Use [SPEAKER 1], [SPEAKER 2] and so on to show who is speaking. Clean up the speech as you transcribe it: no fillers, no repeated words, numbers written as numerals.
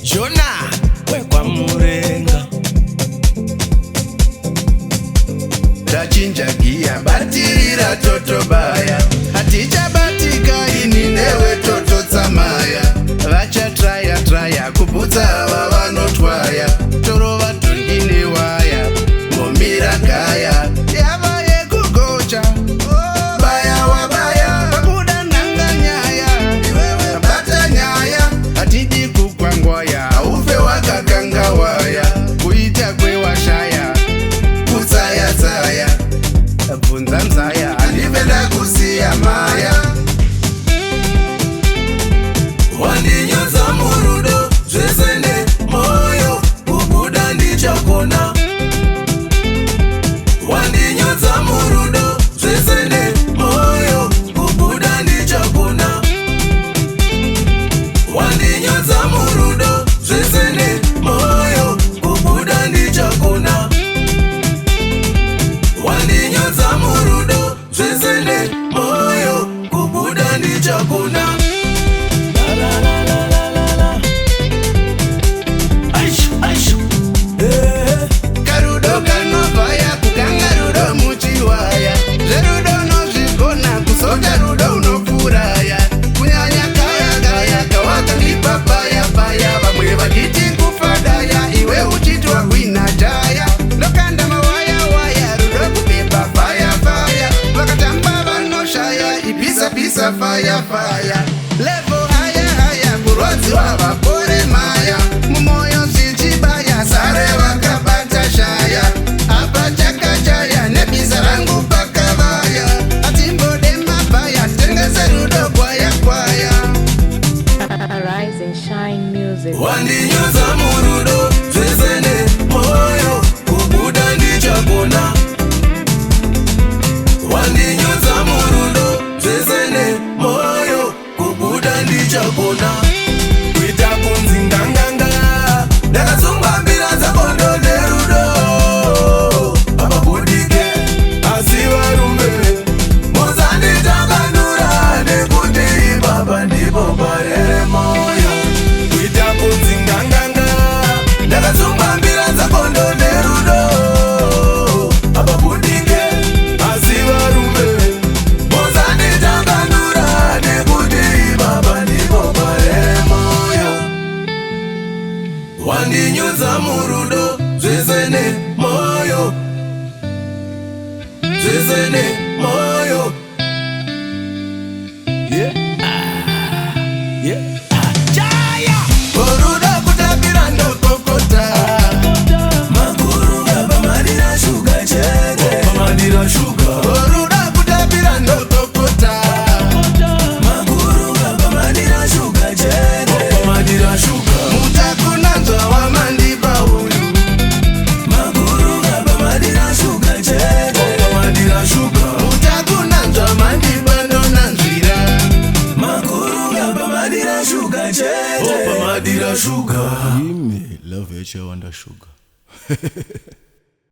[SPEAKER 1] Jona wekwa murenga
[SPEAKER 2] tachinja gia batirira totobaya hatichabatika ini newe tototsamaya vachatraya kubvutsa vavanotwaya torova tondine waya ngomira gaya yava yekugocha baya wabaya pakuda nanga nyaya bata nyaya hatidi kukwangwaya ufe wakakanga waya kuita kwewashaya kutsaya bvunza nzaya handipenda kusiya maya
[SPEAKER 1] wandinyodza murudo zvese nemoyo kubuda ndichakona wandinyodza murudo zvese nemoyo kubuda ndichakona wandinyodza murudo zvese nemoyo kubuda ndichakona wandinyodza murudo zvese nemoyo kubuda ndichakona
[SPEAKER 2] karudo kanovaya kukanga rudo muchiwaya zverudo nozvigona kusota rudo unopfuraya kunyanya kaya kawakandipa paya vamwe vachiti kufadaya iwe uchitwa kwinataya ndokanda mawaya rudo kupepa faya vakatamba vanoshaya ipisa faya levo haya kurwadziwa vapore maya mumoyo zvichibaya sare vakabata shaya apa chakachaya nebhiza rangu pakavaya atimbode mabhaya tengese rudo kwaya
[SPEAKER 3] Arise and shine music.
[SPEAKER 1] wandinyodza murudo zvese nemoyo kubuda ndichakona wandinyodza murudo zvese nemoyo kubuda ndichakona kuita kunzi nganganga ndakatsungwa mbira dzakondo nerudo havabudike asi varume muzanditanganura nekuti ibaba ndipo parere moyo kuita kunzi nganganga ndakatsungwa mbira dzakondo nerudo havabudike asi varume muzanditanganura nekuti ibaba ndipo parere moyo wandinyodza murudo zvese nemoyo zvese nemoyo jaya
[SPEAKER 2] urudo kutapira ndokokota
[SPEAKER 1] makuru ngapamadira shuga chete pamadira shuga
[SPEAKER 2] urudo kutapira ndokokota
[SPEAKER 1] makuru ngapamadira shuga chete pamadira shuga
[SPEAKER 2] mutakunanzwa wamandipa uyu
[SPEAKER 1] makuru ngapamadira shuga chete pamadira shuga
[SPEAKER 2] mutakunanzwa mandipa ndonanzvira
[SPEAKER 1] makuru ngapamadira shuga chete pamadira shuga
[SPEAKER 4] Give me love, Wonder Sugar.